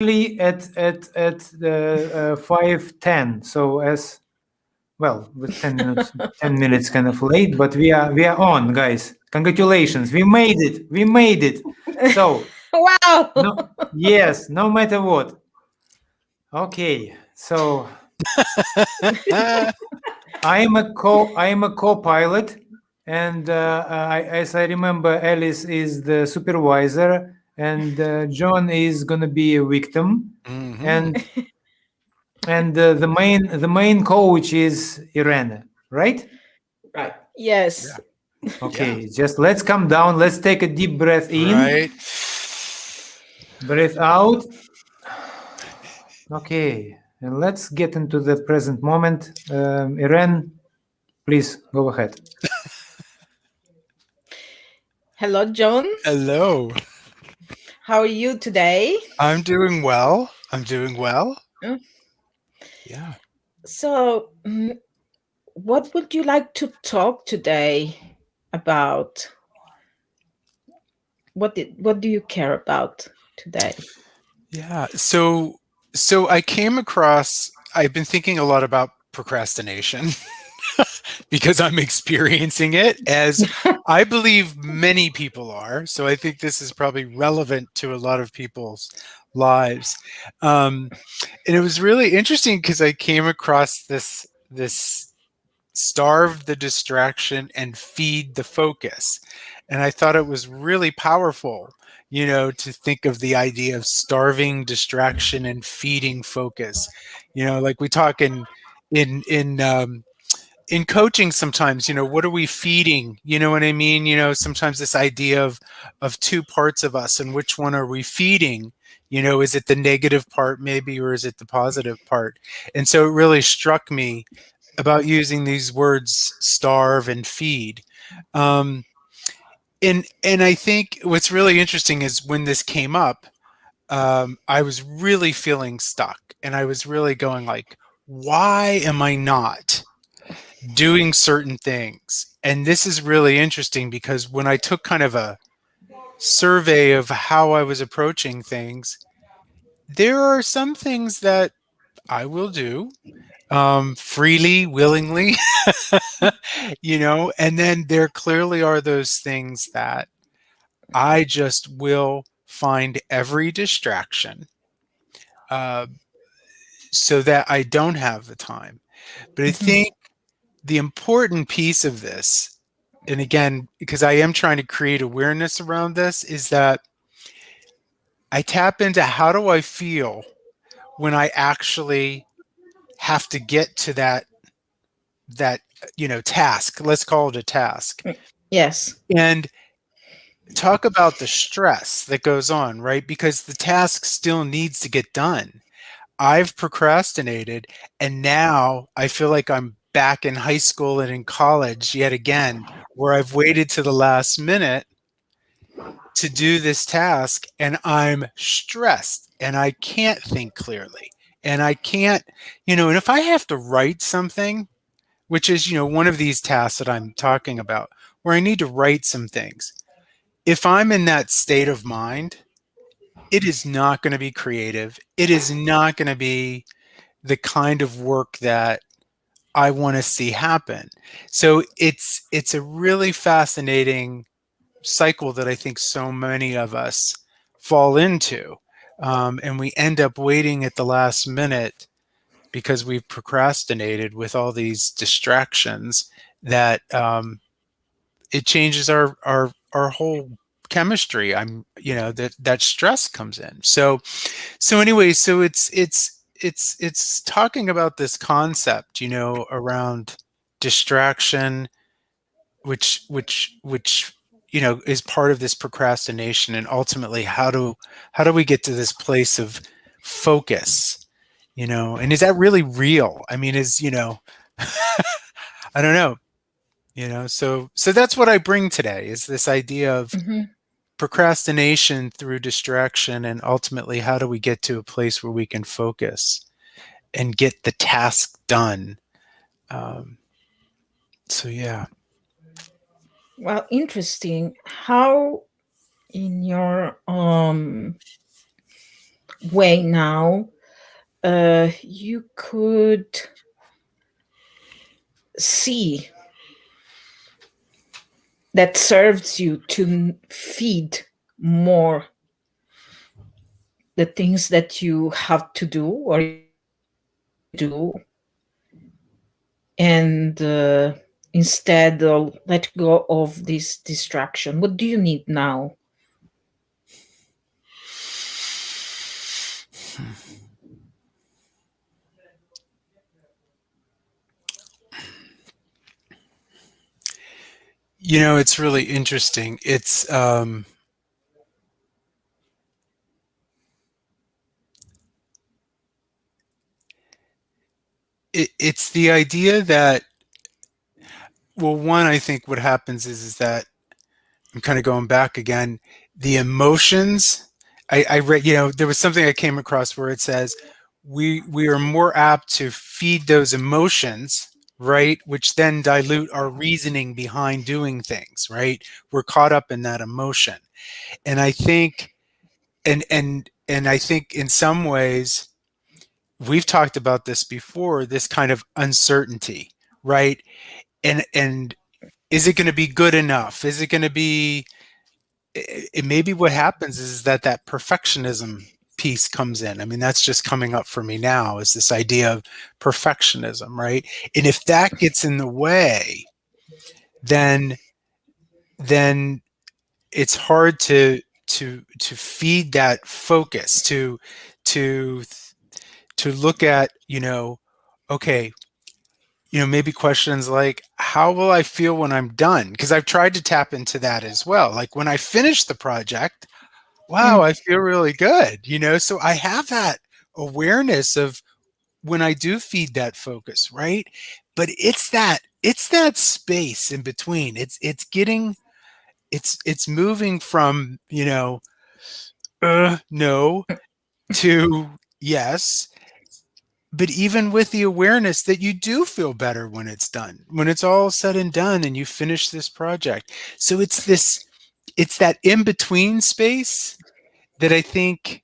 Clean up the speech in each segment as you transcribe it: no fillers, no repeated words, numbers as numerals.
at 5:10. So as well, with 10 minutes kind of late, but we are on, guys. Congratulations, we made it. We made it. So Wow. no, yes, no matter what. Okay, so I am a co-pilot, and as I remember, Alice is the supervisor, and John is gonna be a victim, and the main coach is Irene, right? Right. Yes. Okay, just let's calm down. Let's take a deep breath in, Right. breath out. Okay, and let's get into the present moment. Irene, please go ahead. Hello, John. Hello. How are you today? I'm doing well. Mm. Yeah. So, what would you like to talk today about? What do you care about today? Yeah. So I've been thinking a lot about procrastination because I'm experiencing it, as I believe many people are. So I think this is probably relevant to a lot of people's lives. Um, and it was really interesting because I came across this starve the distraction and feed the focus. And I thought it was really powerful, to think of the idea of starving distraction and feeding focus. Like we talk in coaching sometimes, what are we feeding? You know what I mean? Sometimes this idea of two parts of us, and which one are we feeding? Is it the negative part maybe, or is it the positive part? And so it really struck me about using these words starve and feed. Um, and I think what's really interesting is when this came up, I was really feeling stuck, and I was really going like, why am I not doing certain things? And this is really interesting because when I took kind of a survey of how I was approaching things, there are some things that I will do freely, willingly, and then there clearly are those things that I just will find every distraction uh, so that I don't have the time. But I Mhm. think the important piece of this, and again, because I am trying to create awareness around this, is that I tap into how do I feel when I actually have to get to that task. Let's call it a task. Yes. And talk about the stress that goes on, right? Because the task still needs to get done. I've procrastinated, and now I feel like I'm back in high school and in college yet again, where I've waited to the last minute to do this task, and I'm stressed and I can't think clearly. And I can't, and if I have to write something, which is, one of these tasks that I'm talking about, where I need to write some things, if I'm in that state of mind, it is not going to be creative. It is not going to be the kind of work that I want to see happen. So it's a really fascinating cycle that I think so many of us fall into. And we end up waiting at the last minute because we've procrastinated with all these distractions that it changes our whole chemistry. That stress comes in. So anyway, so it's talking about this concept, around distraction, which is part of this procrastination, and ultimately how do we get to this place of focus, and is that really real? I mean, I don't know, so that's what I bring today, is this idea of Mhm. procrastination through distraction, and ultimately how do we get to a place where we can focus and get the task done. um, so yeah. Well, interesting. How in your way now, you could see that serves you to feed more the things that you have to do or do, and instead let go of this distraction? What do you need now? You know, it's really interesting. It's the idea that, well, one, I think what happens is that I'm kind of going back again. The emotions, I read, you know, there was something I came across where it says we are more apt to feed those emotions, right, which then dilute our reasoning behind doing things, right? We're caught up in that emotion. And I think and I think in some ways we've talked about this before, this kind of uncertainty, right? And is it going to be good enough? Is it going to be it maybe what happens is that that perfectionism piece comes in. I mean, that's just coming up for me now, is this idea of perfectionism, right? And if that gets in the way, then then it's hard to feed that focus, to to look at, you know, okay, you know, maybe questions like, how will I feel when I'm done? Because I've tried to tap into that as well. Like when I finish the project, wow, Mm. I feel really good, you know? So I have that awareness of when I do feed that focus, right? But it's that space in between. It's getting it's moving from, you know, no to yes, but even with the awareness that you do feel better when it's done, when it's all said and done and you finish this project. So it's that in between space that I think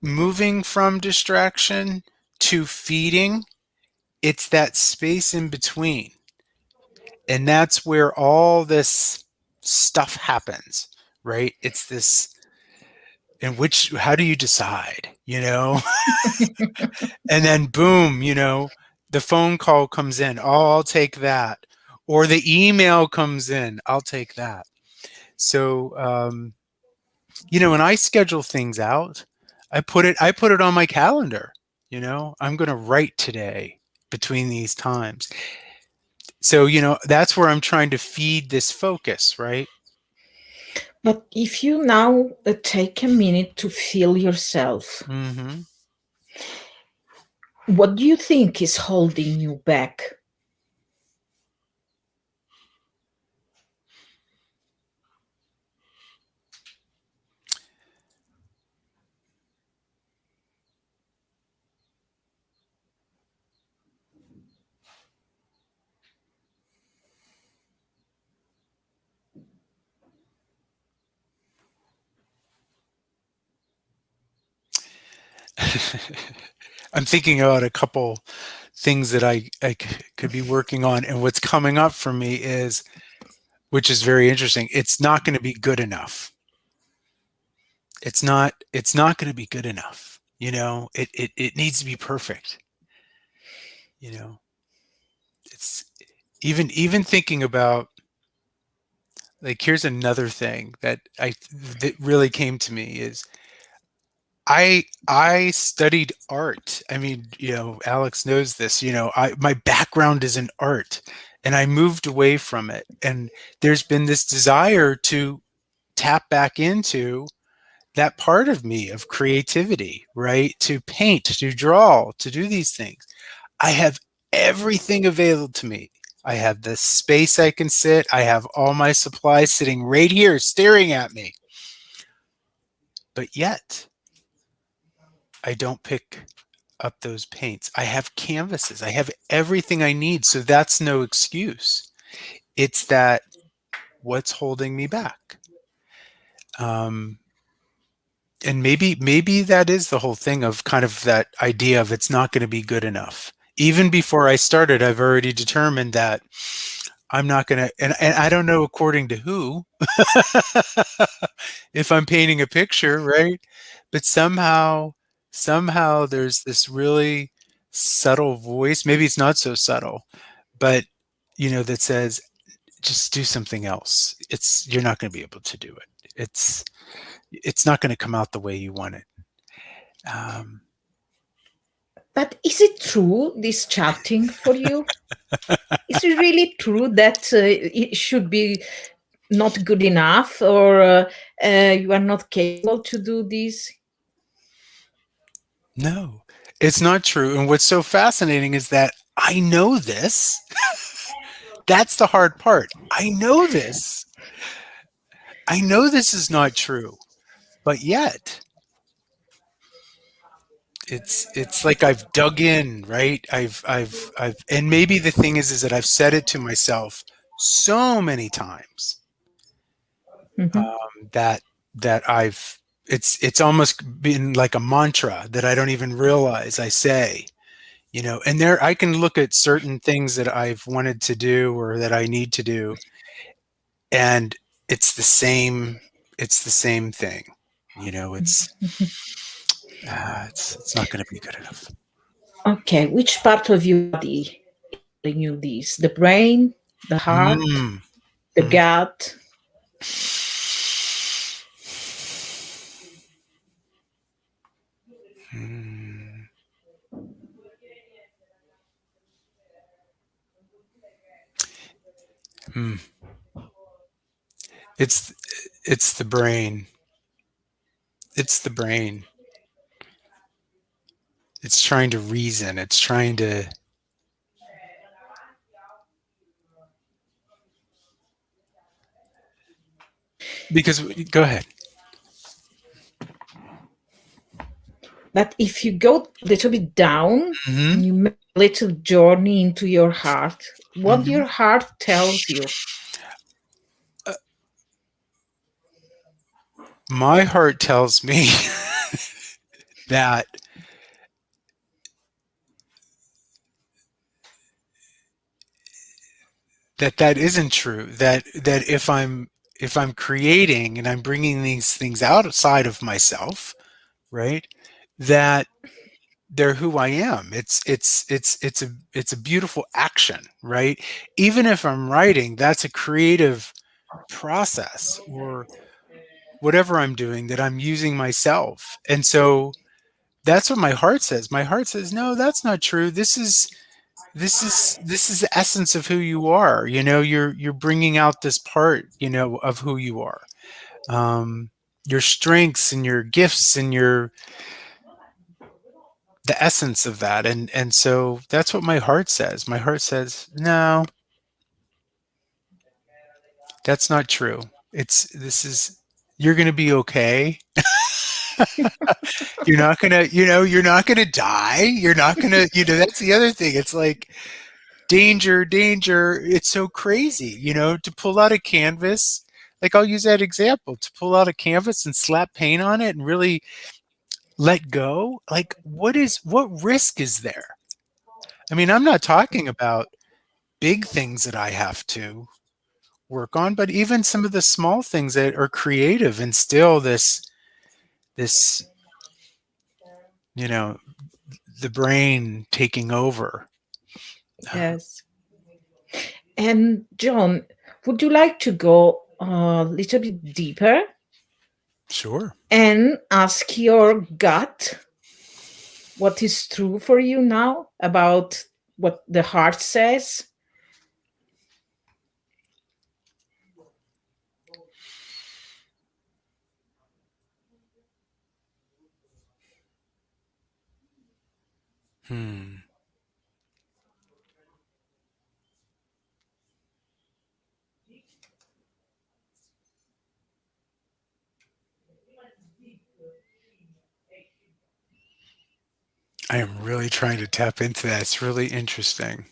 moving from distraction to feeding, it's that space in between. And that's where all this stuff happens, right? It's this, in which, how do you decide, you know? And then boom, you know, the phone call comes in. Oh, I'll take that. Or the email comes in. I'll take that. So, you know, when I schedule things out, I put it on my calendar. You know, I'm going to write today between these times. So, you know, that's where I'm trying to feed this focus, right? But if you now take a minute to feel yourself, Hmm. what do you think is holding you back? I'm thinking about a couple things that could be working on. And what's coming up for me is, which is very interesting, it's not going to be good enough. It's not going to be good enough. You know, it needs to be perfect. You know, it's even thinking about, like, here's another thing that really came to me is I studied art. I mean, you know, Alex knows this, you know, my background is in art and I moved away from it. And there's been this desire to tap back into that part of me of creativity, right? To paint, to draw, to do these things. I have everything available to me. I have the space I can sit. I have all my supplies sitting right here staring at me. But yet, I don't pick up those paints. I have canvases. I have everything I need. So that's no excuse. It's that what's holding me back. Um, And maybe that is the whole thing of kind of that idea of it's not going to be good enough. Even before I started, I've already determined that I'm not going to, and I don't know according to who, if I'm painting a picture, right? But somehow there's this really subtle voice. Maybe it's not so subtle, but that says just do something else. You're not going to be able to do it. It's not going to come out the way you want it. Um, But is it true, this chatting for you? Is it really true that it should be not good enough, or you are not capable to do this? no, it's not true. And what's so fascinating is that I know this. That's the hard part. I know this. I know this is not true, but yet it's like I've dug in, right? And maybe the thing is that I've said it to myself so many times, Mhm. that I've it's almost been like a mantra that I don't even realize I say. And there I can look at certain things that I've wanted to do or that I need to do, and it's the same it's the same thing. It's not going to be good enough. Okay, which part of your body telling you this? The brain, the heart, Mm. the gut? Mm. Mm. It's it's the brain. It's the brain. It's trying to reason. It's trying to because go ahead. But if you go a little bit down Hmm. and you make a little journey into your heart, what Hmm. your heart tells you? My heart tells me that that isn't true. That if I'm creating and I'm bringing these things outside of myself, right? That they're who I am. It's a beautiful action, right? Even if I'm writing, that's a creative process, or whatever I'm doing, that I'm using myself. And so that's what my heart says. My heart says, no, that's not true. This is the essence of who you are. You're bringing out this part, of who you are. Um, your strengths and your gifts and the essence of that. And so that's what my heart says. My heart says, no, that's not true. You're going to be okay. You're not going to die. You're not going to, that's the other thing. It's like danger, danger. It's so crazy, to pull out a canvas. Like, I'll use that example, to pull out a canvas and slap paint on it and really let go. Like, what risk is there? I mean, I'm not talking about big things that I have to work on, but even some of the small things that are creative and still this, you know, the brain taking over. Yes. And John, would you like to go a little bit deeper Sure. and ask your gut what is true for you now about what the heart says? Hmm. I am really trying to tap into that. It's really interesting.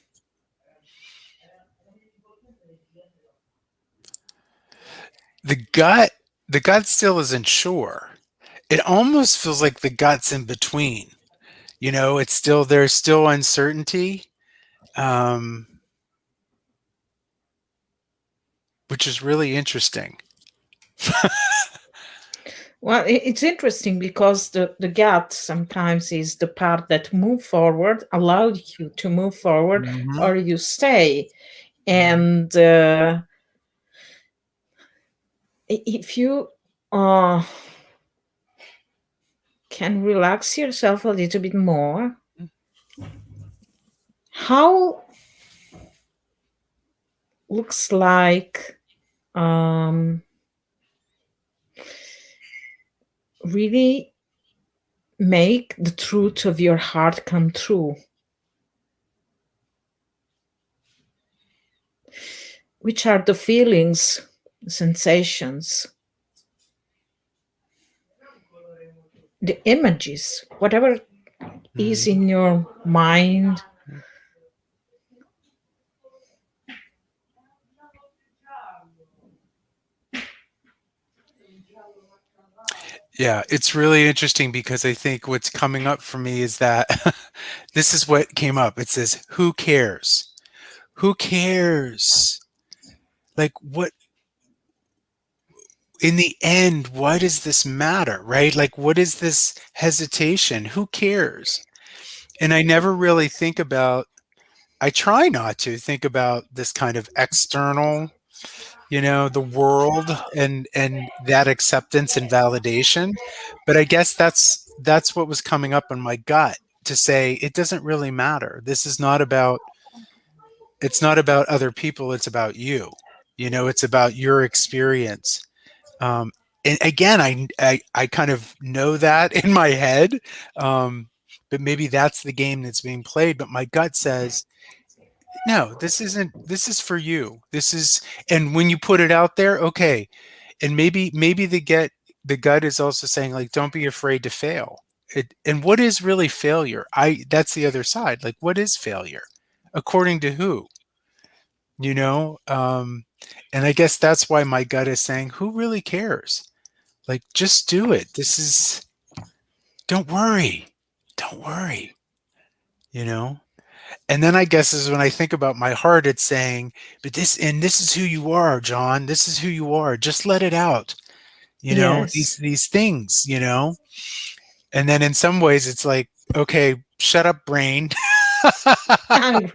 The gut, the gut still isn't sure. it almost feels like the gut's in between. It's still, there's still uncertainty, um, which is really interesting. Well, it's interesting because the gut sometimes is the part that move forward, allows you to move forward, Mhm. or you stay. And if you can relax yourself a little bit more, how looks like really make the truth of your heart come true. Which are the feelings, sensations, the images, whatever is in your mind? Yeah, it's really interesting because I think what's coming up for me is that this is what came up. It says, who cares? Who cares? Like, what, in the end, why does this matter, right? Like, what is this hesitation? Who cares? And I never really think about, I try not to think about this kind of external, the world and that acceptance and validation. But I guess that's what was coming up in my gut, to say it doesn't really matter. This is not about, it's not about other people, it's about you. It's about your experience. And again, I kind of know that in my head, but maybe that's the game that's being played. But my gut says, no, this isn't. This is for you. This is, and when you put it out there, okay, and maybe the gut is also saying, like, don't be afraid to fail. And what is really failure? That's the other side. Like, what is failure, according to who? You know, and I guess that's why my gut is saying, who really cares? Like, just do it. This is, don't worry. Don't worry, you know? And then I guess is when I think about my heart, it's saying, but this is who you are, John. This is who you are. Just let it out. Yes. These things, And then in some ways it's like, okay, shut up, brain.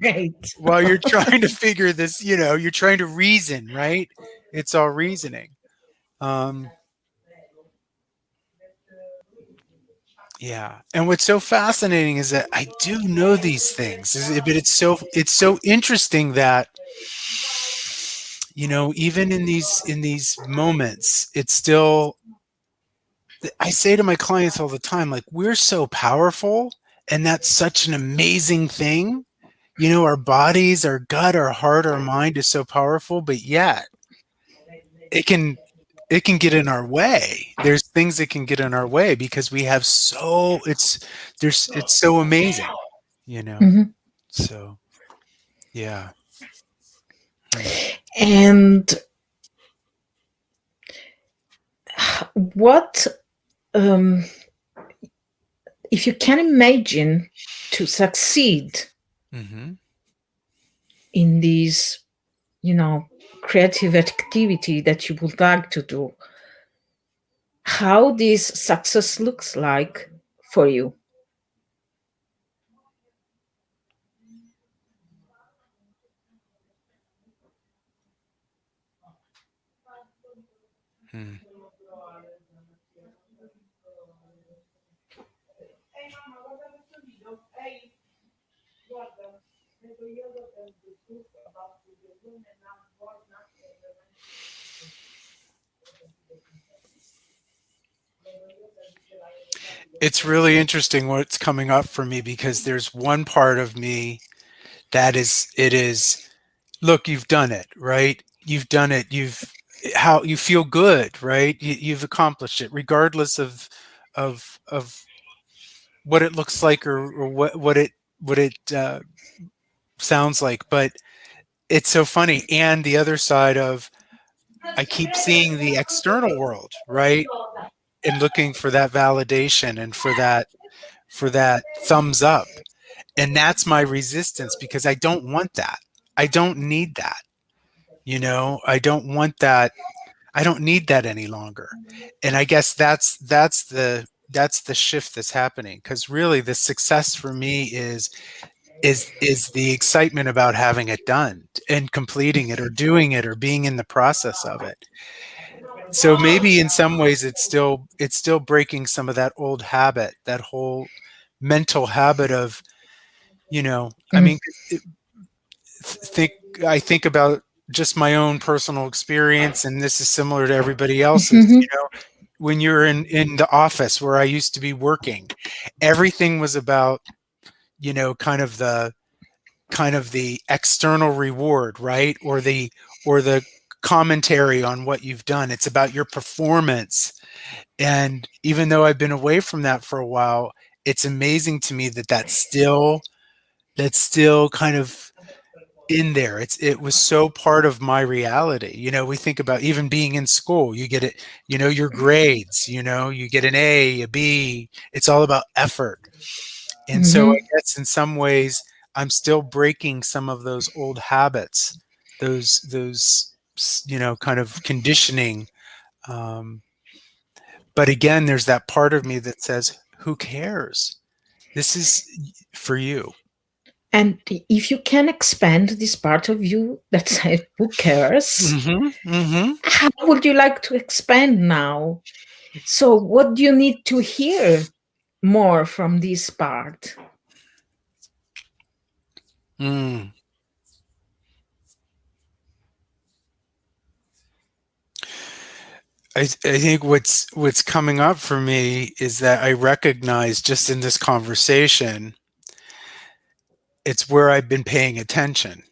Great. While you're trying to figure this, you're trying to reason, right? It's all reasoning. Um, Yeah. And what's so fascinating is that I do know these things, but it's so interesting that, even in these moments, it's still, I say to my clients all the time, like, we're so powerful, and that's such an amazing thing. Our bodies, our gut, our heart, our mind is so powerful, but yet it can it can get in our way. There's things that can get in our way because we have it's so amazing, you know. Mhm. So, yeah. Hmm. And what, um, if you can imagine to succeed Hmm. in this, creative activity that you would like to do, how this success looks like for you? Hmm. It's really interesting what's coming up for me, because there's one part of me that it is, look, you've done it, right? You've done it. How you feel good, right? You've accomplished it, regardless of what it looks like, or what it sounds like. But it's so funny. And the other side of, I keep seeing the external world, right? and looking for that validation and for that thumbs up. And that's my resistance, because I don't want that. I don't need that. I don't want that. I don't need that any longer. And I guess that's the shift that's happening, because really the success for me is the excitement about having it done and completing it or doing it or being in the process of it. So maybe in some ways it's still breaking some of that old habit, that whole mental habit of, I Mm. mean, think I think about just my own personal experience, and this is similar to everybody else's. Mhm. When you're in the office where I used to be working, everything was about, kind of the external reward, right? Or the commentary on what you've done. It's about your performance. And even though I've been away from that for a while, it's amazing to me that that's still kind of in there. It was so part of my reality. We think about even being in school. You get it, your grades, you get an A, a B. It's all about effort. And so I Mhm. guess in some ways I'm still breaking some of those old habits, those kind of conditioning. Um, but again, there's that part of me that says, "Who cares? This is for you." And if you can expand this part of you that says, who cares? Hmm. Hmm. How would you like to expand now? So, what do you need to hear more from this part? Mm. I think what's coming up for me is that I recognize just in this conversation, it's where I've been paying attention.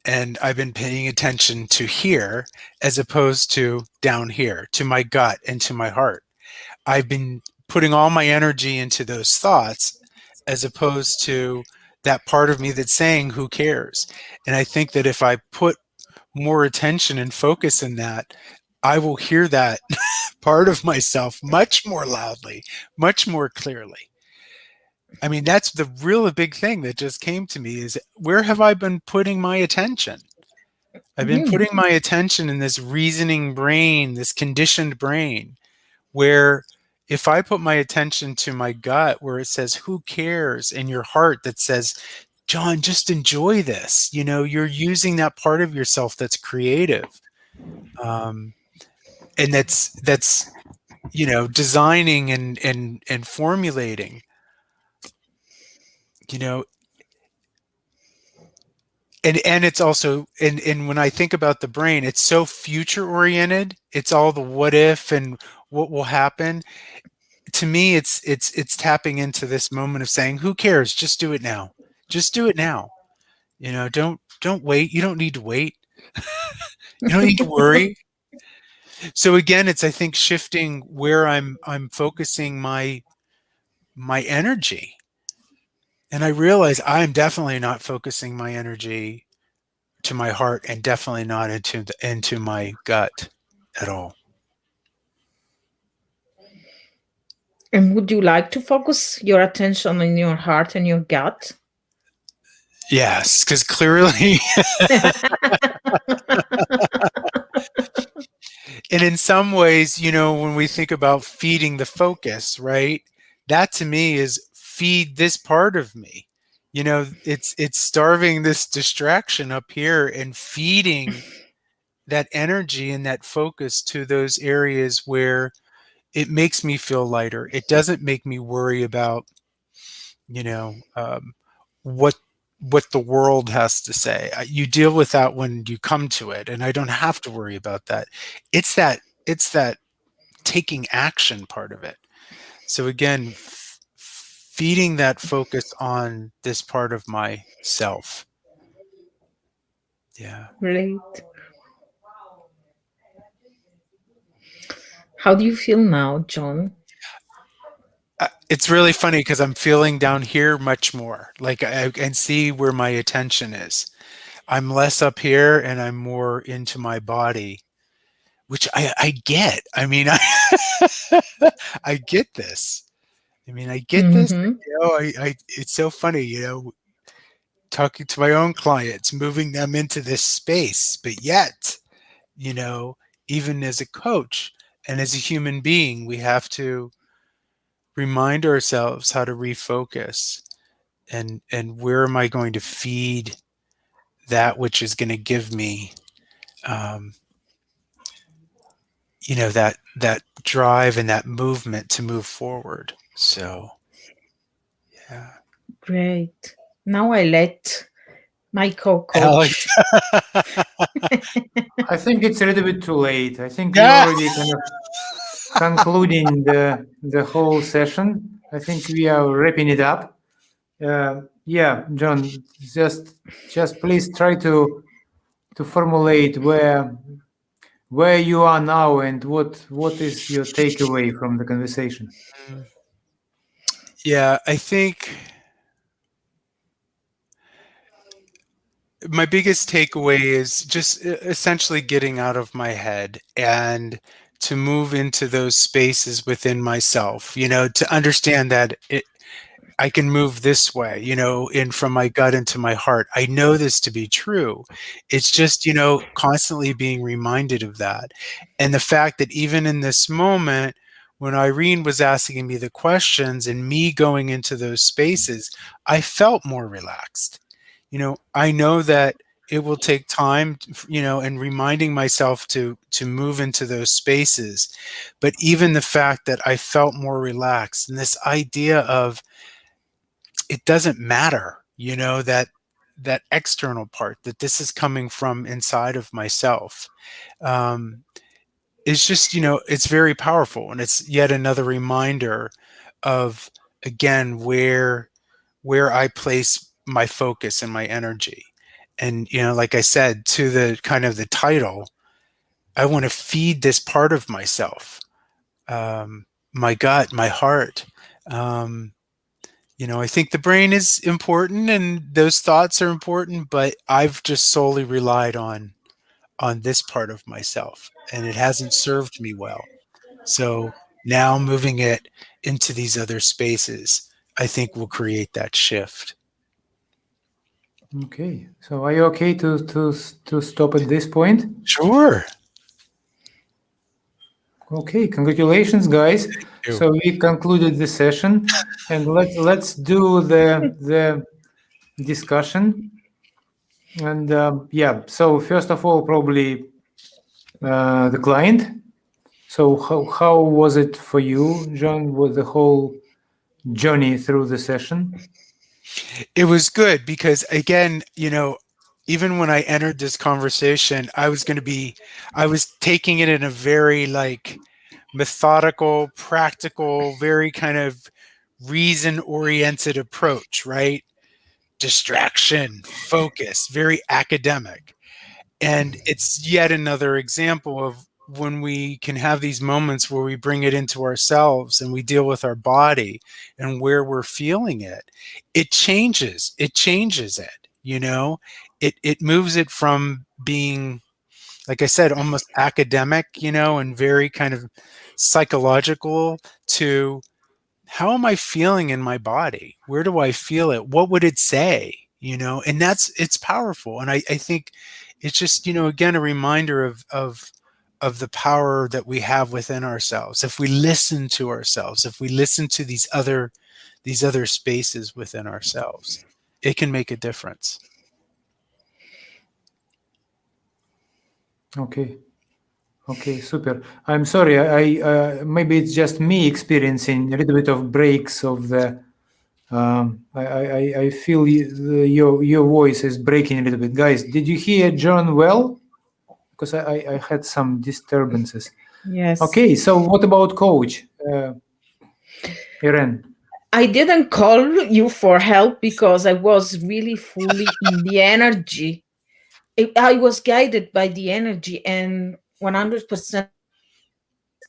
And I've been paying attention to here as opposed to down here, to my gut and to my heart. I've been putting all my energy into those thoughts as opposed to that part of me that's saying, who cares? And I think that if I put more attention and focus in that, I will hear that part of myself much more loudly, much more clearly. I mean, that's the real big thing that just came to me is, where have I been putting my attention? I've been Mhm. putting my attention in this reasoning brain, this conditioned brain, where if I put my attention to my gut, where it says, who cares? In your heart that says, John, just enjoy this. You're using that part of yourself that's creative. Um, and that's designing and formulating, you know, and it's also, and when I think about the brain, it's so future oriented. It's all the what if and what will happen. To me, it's tapping into this moment of saying, who cares? Just do it now. Just do it now. Don't wait. You don't need to wait. You don't need to worry. So again, it's, I think, shifting where I'm focusing my energy. And I realize I'm definitely not focusing my energy to my heart, and definitely not into my gut at all. And would you like to focus your attention on your heart and your gut? Yes, because clearly, and in some ways, when we think about feeding the focus, right? That to me is feed this part of me. It's starving this distraction up here and feeding that energy and that focus to those areas where it makes me feel lighter. It doesn't make me worry about, you know, um, what what the world has to say. You deal with that when you come to it, and I don't have to worry about that. It's that taking action part of it. So again, feeding that focus on this part of myself. Yeah. Great. How do you feel now, John? It's really funny because I'm feeling down here much more. Like I can see where my attention is. I'm less up here and I'm more into my body, which I get. I mean, I get this. I mean, I get this. Mhm. It's so funny, talking to my own clients, moving them into this space, but yet, you know, even as a coach and as a human being, we have to remind ourselves how to refocus and where am I going to feed that which is going to give me, um, that drive and that movement to move forward. So, yeah. Great. Now I let my Alex. co-coach. I think it's a little bit too late. I think we Yeah. already kind of concluding the whole session. I think we are wrapping it up. Yeah, John, just please try to formulate where you are now and what is your takeaway from the conversation. Yeah, I think my biggest takeaway is just essentially getting out of my head and to move into those spaces within myself, to understand that I can move this way, in from my gut into my heart. I know this to be true. It's just, constantly being reminded of that. And the fact that even in this moment, when Irene was asking me the questions and me going into those spaces, I felt more relaxed. I know that it will take time, and reminding myself to move into those spaces. But even the fact that I felt more relaxed and this idea of it doesn't matter, that external part, that this is coming from inside of myself, um, is just, it's very powerful. And it's yet another reminder of, again, where I place my focus and my energy. And, like I said, to the kind of the title, I want to feed this part of myself, my gut, my heart. I think the brain is important and those thoughts are important, but I've just solely relied on this part of myself and it hasn't served me well. So now moving it into these other spaces, I think will create that shift. Okay, so are you okay to stop at this point? Sure. Okay, congratulations, guys. You. So we concluded the session, and let's do the discussion. And yeah, so first of all, probably the client. So how was it for you, John, with the whole journey through the session? It was good because, again, even when I entered this conversation, I was taking it in a very like methodical, practical, very kind of reason oriented approach, right? Distraction, focus, very academic. And it's yet another example of when we can have these moments where we bring it into ourselves and we deal with our body and where we're feeling it, it changes it, it moves it from being, like I said, almost academic, and very kind of psychological, to how am I feeling in my body? Where do I feel it? What would it say? And it's powerful. And I think it's just, again, a reminder of the power that we have within ourselves. If we listen to ourselves, if we listen to these other spaces within ourselves, it can make a difference. Okay, super. I'm sorry. I maybe it's just me experiencing a little bit of breaks of the. I feel your voice is breaking a little bit, guys. Did you hear John well? Because I had some disturbances. Yes. Okay, so what about coach, Irene? I didn't call you for help because I was really fully in the energy. I was guided by the energy, and 100%.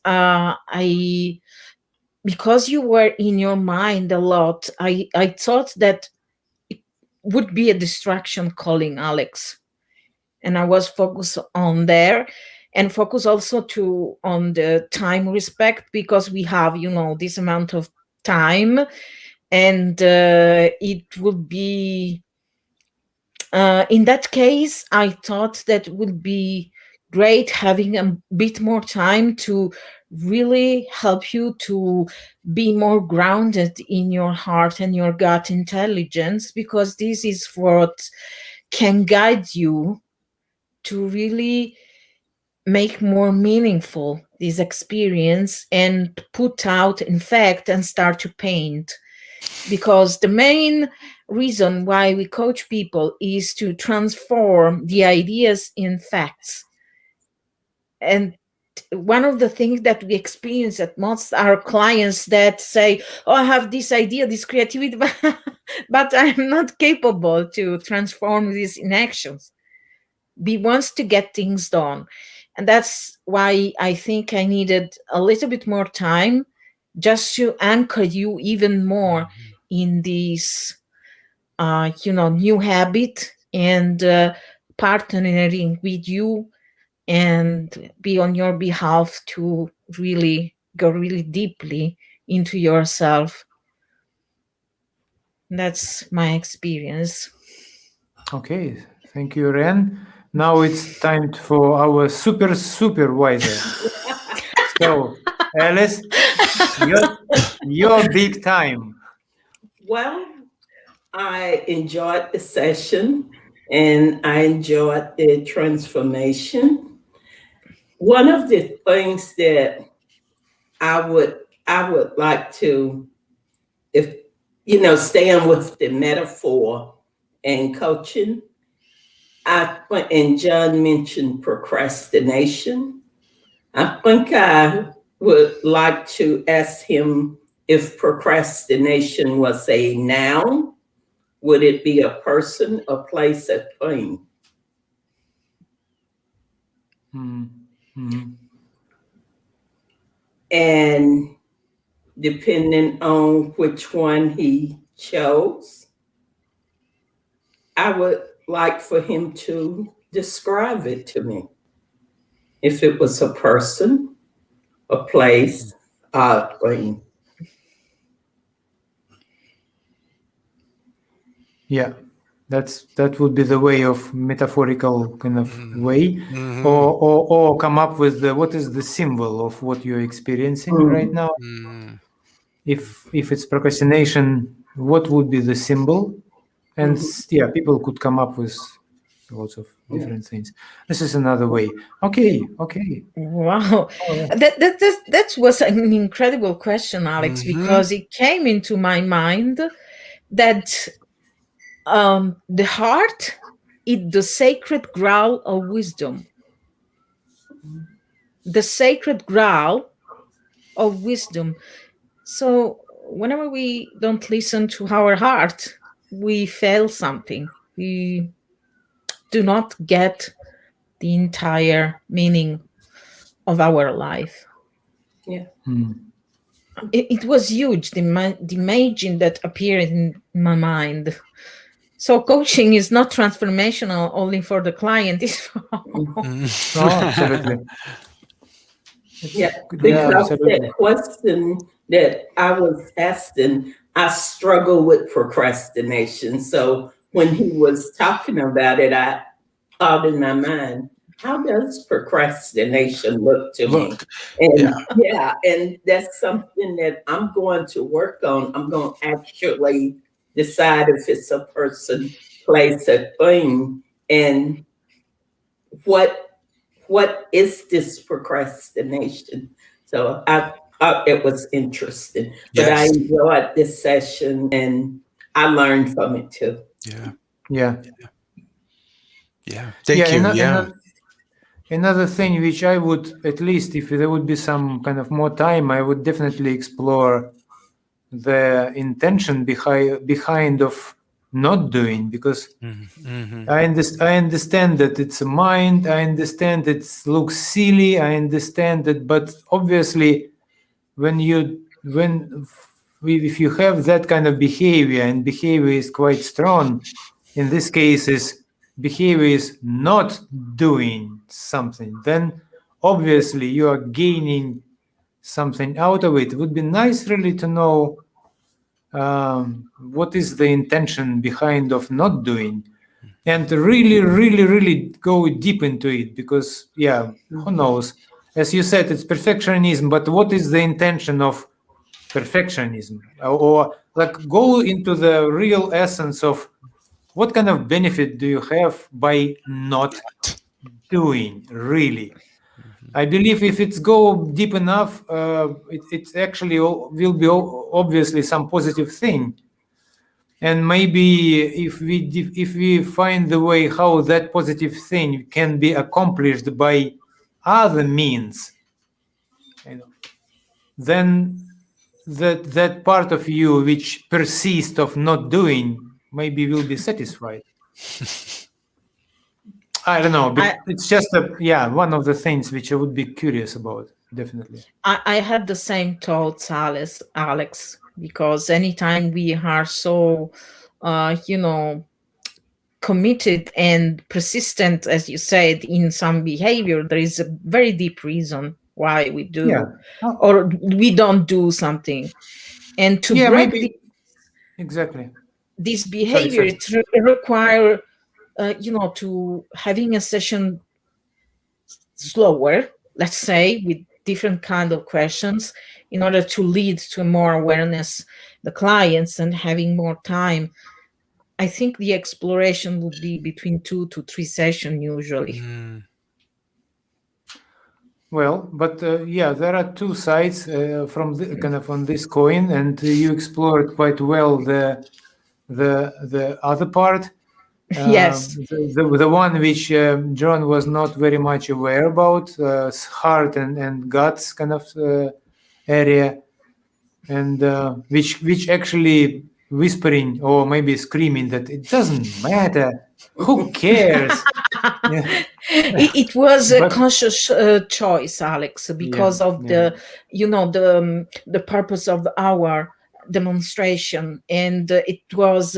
I because you were in your mind a lot. I thought that it would be a distraction calling Alex, and I was focused on there. and focus also on the time respect, because we have, this amount of time, and it would be, in that case, I thought that would be great having a bit more time to really help you to be more grounded in your heart and your gut intelligence, because this is what can guide you to really make more meaningful this experience and put out in fact and start to paint. Because the main reason why we coach people is to transform the ideas in facts. And one of the things that we experience at most are clients that say, oh, I have this idea, this creativity, but I'm not capable to transform this in actions. We want to get things done. And that's why I think I needed a little bit more time just to anchor you even more in this, new habit, and partnering with you and be on your behalf to really go really deeply into yourself. That's my experience. Okay, thank you, Ren. Now it's time for our supervisor. So, Alice, your big time. Well, I enjoyed the session and I enjoyed the transformation. One of the things that I would like to, if staying with the metaphor and coaching, and John mentioned procrastination. I think I would like to ask him if procrastination was a noun. Would it be a person, a place, a thing? Mm-hmm. And depending on which one he chose, I would like for him to describe it to me. If it was a person, a place, a thing. Yeah, that would be the way of metaphorical kind of way, or come up with what is the symbol of what you're experiencing right now. If it's procrastination, what would be the symbol? And yeah, people could come up with lots of different things. This is another way. Okay. Wow. Oh, That was an incredible question, Alex, because it came into my mind that the heart is the sacred growl of wisdom. The sacred growl of wisdom. So whenever we don't listen to our heart, we fail something. We do not get the entire meaning of our life. Yeah. It was huge, the imagine that appeared in my mind. So coaching is not transformational only for the client. It's for absolutely. Yeah, Good. because Absolutely. that question that I was asking, I struggle with procrastination. So when he was talking about it, I thought in my mind, how does procrastination look to me? And and that's something that I'm going to work on. I'm going to actually decide if it's a person, place, a thing, and what is this procrastination? So I thought it was interesting, but I Yes. enjoyed this session and I learned from it too. Yeah. Thank you. Another thing which I would, at least if there would be some kind of more time, I would definitely explore the intention behind of not doing, because I understand that it's a mind, I understand it looks silly, I understand that, but obviously if you have that kind of behavior, and behavior is quite strong, in this case is behavior is not doing something, then obviously you are gaining something out of it. It would be nice really to know what is the intention behind of not doing, and to really go deep into it, because who knows, as you said, it's perfectionism, but what is the intention of perfectionism? Or like go into the real essence of what kind of benefit do you have by not doing, really. I believe if it's go deep enough, it's actually will be obviously some positive thing. And maybe if we find the way how that positive thing can be accomplished by other means, then that part of you which persists of not doing maybe will be satisfied. I don't know, but it's just one of the things which I would be curious about, definitely. I had the same thoughts, Alex, because anytime we are so, committed and persistent, as you said, in some behavior, there is a very deep reason why we do or we don't do something. And to break exactly this behavior, it require, to having a session slower, let's say, with different kind of questions in order to lead to more awareness the clients and having more time. I think the exploration will be between 2 to 3 sessions usually. Well, but there are two sides from the, kind of on this coin, and you explored quite well the other part. Yes, the one which John was not very much aware about, heart and guts kind of area, and which actually whispering or maybe screaming that it doesn't matter, who cares. It was a conscious choice, Alex, because of the purpose of our demonstration, and it was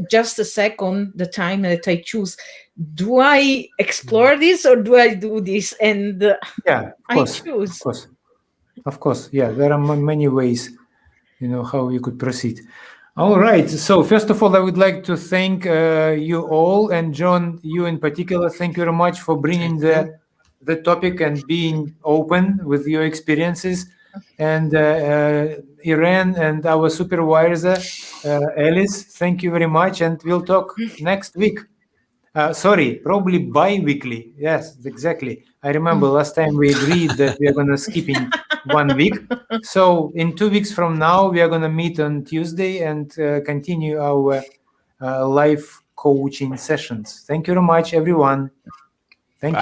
just a second the time that I choose, do I explore this or do I do this? And I choose. Of course, there are many ways, how we could proceed. All right, so first of all, I would like to thank you all, and John, you in particular, thank you very much for bringing the topic and being open with your experiences. And Irene and our supervisor, Alice, thank you very much, and we'll talk next week. Probably bi-weekly. Yes, exactly. I remember last time we agreed that we are going to skip in 1 week. So in 2 weeks from now, we are going to meet on Tuesday and continue our live coaching sessions. Thank you very much, everyone. Thank you.